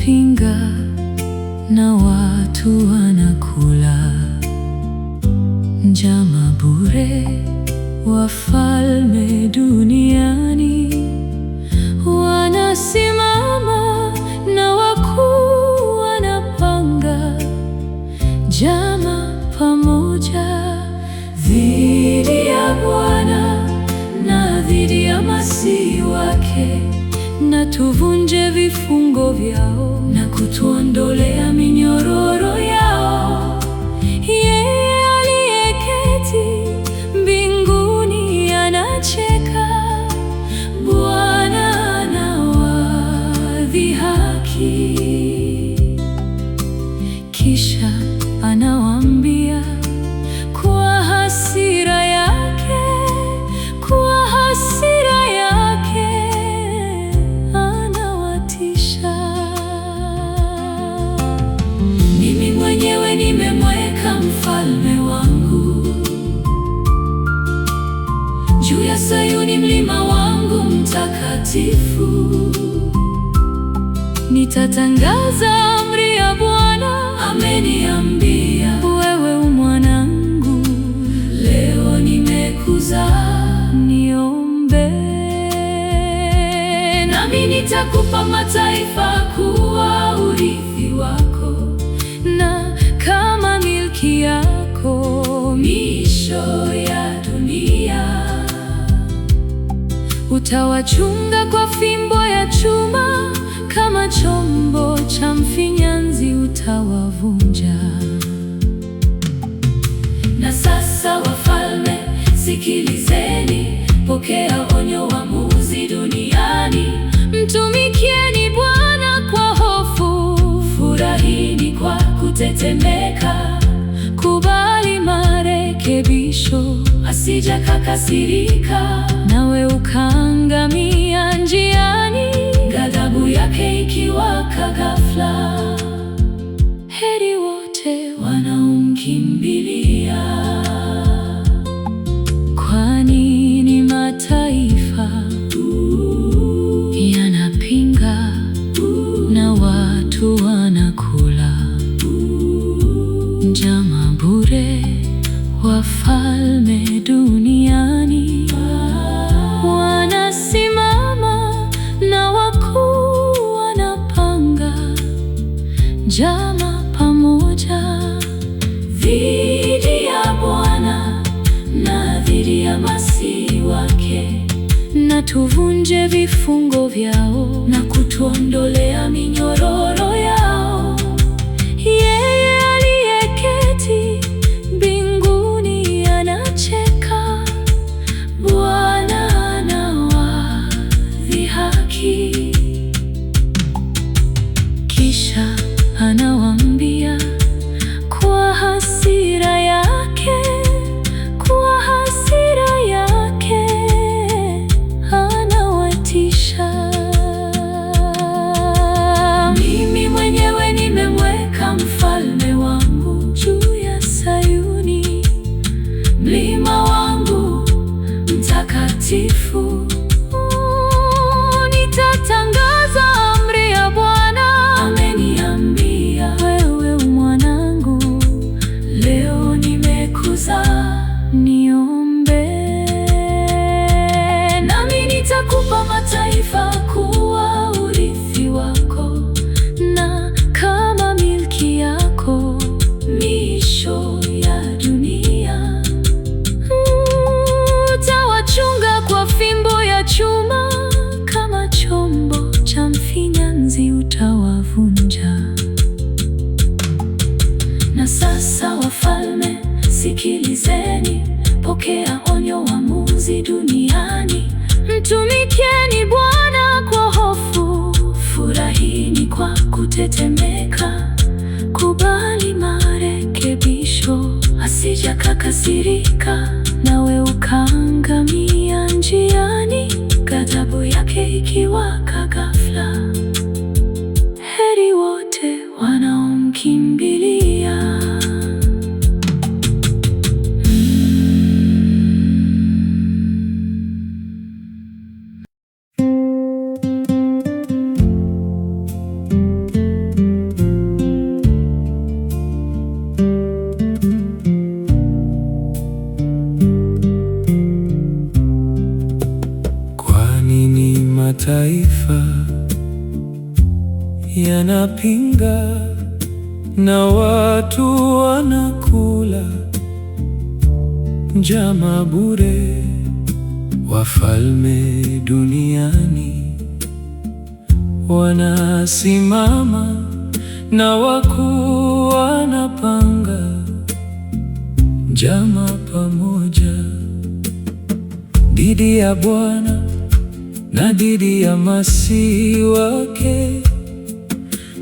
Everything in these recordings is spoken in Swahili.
anapinga na watu wanakula. Njama bure, wafalme duniani wanasimama na wakuu wanapanga. Njama pamoja dhidi ya Bwana na dhidi ya Masihi wake, na tuvunje vifungo vyao na kutuondolea minyororo yao. Yeye aliyeketi mbinguni anacheka, Bwana anawadhihaki. Kisha anawaambia kwa hasira yake, kwa hasira yake anawatisha. Mimi mwenyewe nimemweka mfalme wangu juu ya Sayuni, mlima wangu mtakatifu. Nitatangaza amri ya Bwana, ameniambia, wewe mwanangu, leo nimekuzaa, niombe. Nami nitakupa mataifa kuwa urithi wako, na kama milki yako miisho ya dunia. Utawachunga kwa fimbo ya chuma, kama chombo cha mfinyanzi utawavunja. Na sasa wafalme, sikilizeni, pokea onyo, waamuzi duniani. Mtumikieni Bwana kwa hofu, furahini kwa kutetemeka. Kubali marekebisho, asije akakasirika nawe ukaangamia njiani, ghadhabu yake ikiwaka ghafla. Heri wote wanaomkimbilia. Kwa nini mataifa yanapinga na watu wanakula? Njama bure, wafalme duniani wanasimama na wakuu wanapanga. Njama pamoja dhidi ya Bwana na dhidi ya Masihi wake, na tuvunje vifungo vyao na kutuondolea minyororo yao. Yeye aliyeketi mbinguni anacheka, Bwana anawadhihaki. Kisha anawaambia kwa hasira yake, kwa hasira yake anawatisha. Mimi mwenyewe nimemweka mfalme wangu juu ya Sayuni, mlima wangu mtakatifu. Nitatangaza amri ya Bwana, ameniambia, wewe mwanangu, leo nimekuzaa, niombe. Nami nitakupa mataifa kuwa urithi wako, na kama milki yako miisho ya dunia. Utawachunga kwa fimbo ya chuma, kama chombo cha mfinyanzi utawavunja. Na sasa wafalme, sikilizeni, pokea onyo, waamuzi duniani. Mtumikieni Bwana kwa hofu, furahini kwa kutetemeka. Kubali marekebisho, asije akakasirika nawe ukaangamia njiani, ghadhabu yake ikiwaka ghafla. Heri wote wanaomkimbilia. yanapinga na watu wanakula njama bure. Wafalme duniani wanasimama na wakuu wanapanga njama pamoja dhidi ya Bwana na dhidi ya Masihi wake,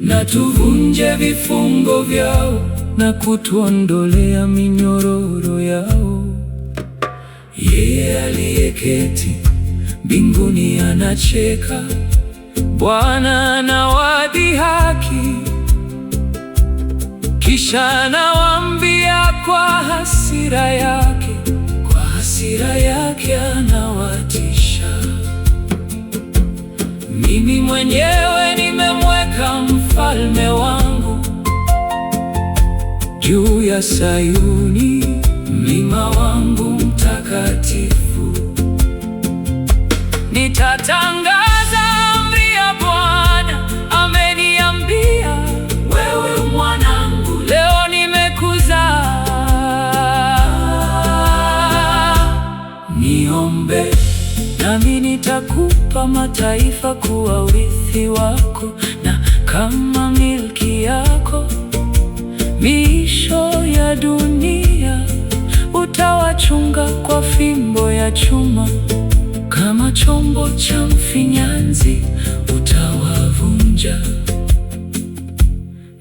na tuvunje vifungo vyao na kutuondolea minyororo yao. Yeye aliyeketi mbinguni anacheka, Bwana anawadhihaki. Kisha anawaambia kwa hasira yake anawatisha. Mimi mwenyewe nimemweka mfalme wangu juu ya Sayuni, mlima wangu mtakatifu. Nitatangaza amri ya Bwana, ameniambia, wewe mwanangu, leo nimekuzaa. Niombe nami nitakupa mataifa kuwa urithi wako, na kama milki yako. Miisho ya dunia utawachunga kwa fimbo ya chuma, kama chombo cha mfinyanzi utawavunja.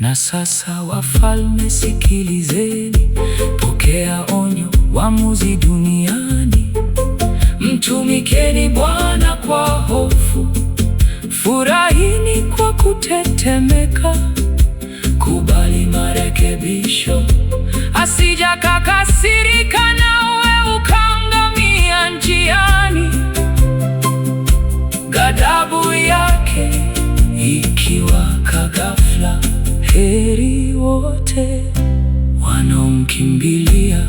Na sasa wafalme, sikilizeni, pokea onyo, waamuzi duniani. Mtumikeni Bwana kwa hofu, furahini kwa kutetemeka. Kubali marekebisho, asije akakasirika nawe ukaangamia njiani. Ghadhabu yake ikiwaka ghafla, heri wote wanaomkimbilia.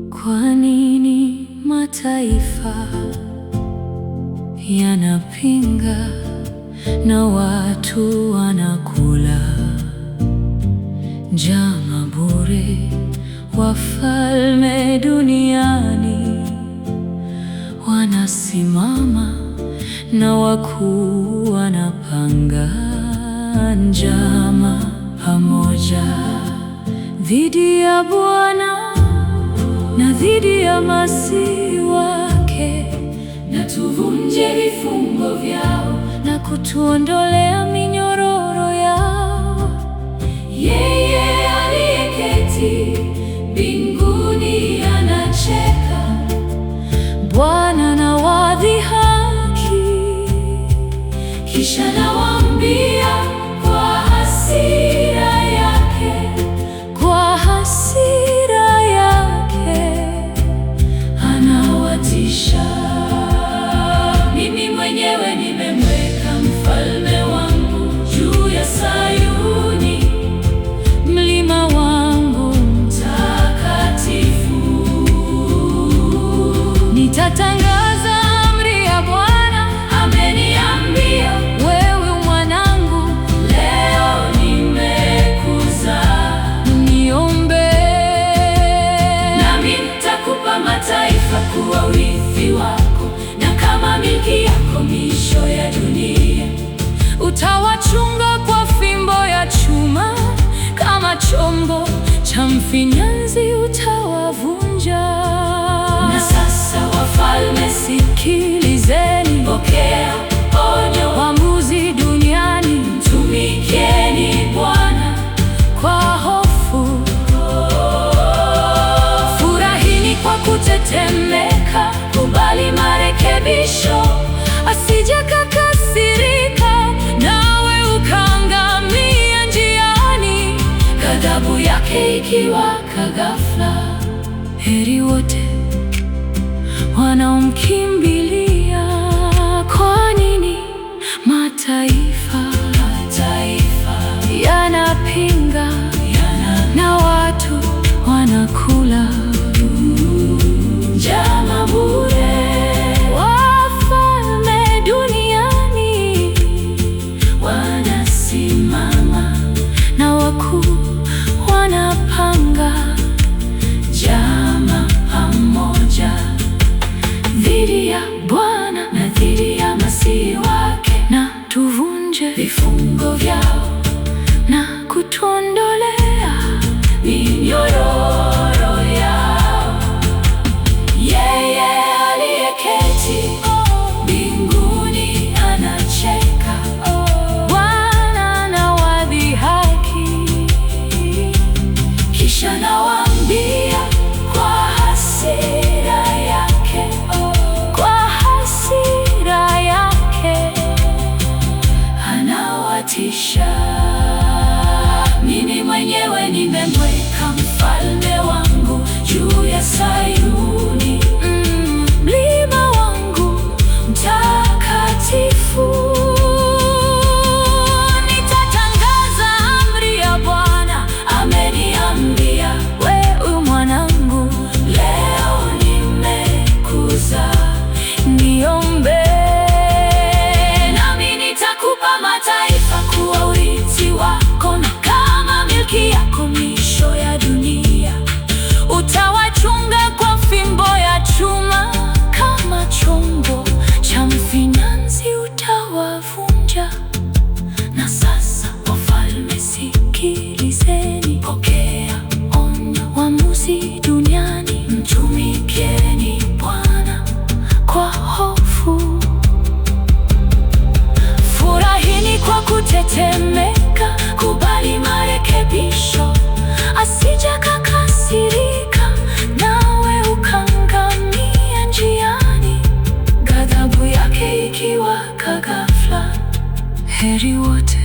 Kwa nini mataifa yanapinga na watu wanakula njama bure? Wafalme duniani wanasimama na wakuu wanapanga njama pamoja dhidi ya Bwana na dhidi ya Masihi wake, na tuvunje vifungo vyao na kutuondolea minyororo yao. Yeye aliyeketi mbinguni anacheka, Bwana anawadhihaki. Kisha anawaambia kwa hasira yake anawatisha. Mimi mwenyewe nimemweka mfalme wangu juu ya Sayuni, mlima wangu mtakatifu. Nitatangaza amri ya Bwana, ameniambia, wewe mwanangu, leo nimekuzaa. Niombe nami nitakupa mataifa kuwa urithi wako, na kama milki yako. Miisho ya dunia utawachunga kwa fimbo ya chuma, kama chombo cha mfinyanzi utawavunja. Na sasa wafalme, sikilizeni, pokea onyo, waamuzi duniani. Mtumikeni Bwana kwa hofu, furahini kwa kutetemeka. Kubali marekebisho, asije akakasirika na ikiwaka ghafla. Heri wote wanaomkimbilia. Kwa nini mataifa yanapinga na watu wanakula njama bure? Wafalme duniani wanasimama na wakuu wanapanga njama pamoja dhidi ya Bwana na dhidi ya Masihi wake, na tuvunje vifungo vyao na kutuondolea minyororo yao. Yeye aliyeketi mbinguni anacheka, Bwana anawadhihaki. kisha nawaambia kwa hasira yake, Kwa hasira yake anawatisha. Mimi mwenyewe nimemweka mfalme wangu juu ya Sayuni, mlima wangu mtakatifu. Nitatangaza amri ya Bwana, ameniambia, wewe mwanangu, leo nimekuzaa. niombe Nami nitakupa mataifa kuwa urithi wako, na kama milki yako misho ya dunia. utawachunga kwa fimbo ya chuma, Kama chombo cha mfinyanzi utawavunja. na sasa, wafalme sikilizeni, pokea onyo. Waamuzi duniani Mtumikieni Bwana kwa hofu, furahini kwa kutetemeka, kubali marekebisho, asija kakasirika nawe ukangamia njiani, ghadhabu yake ikiwaka ghafla. heri wote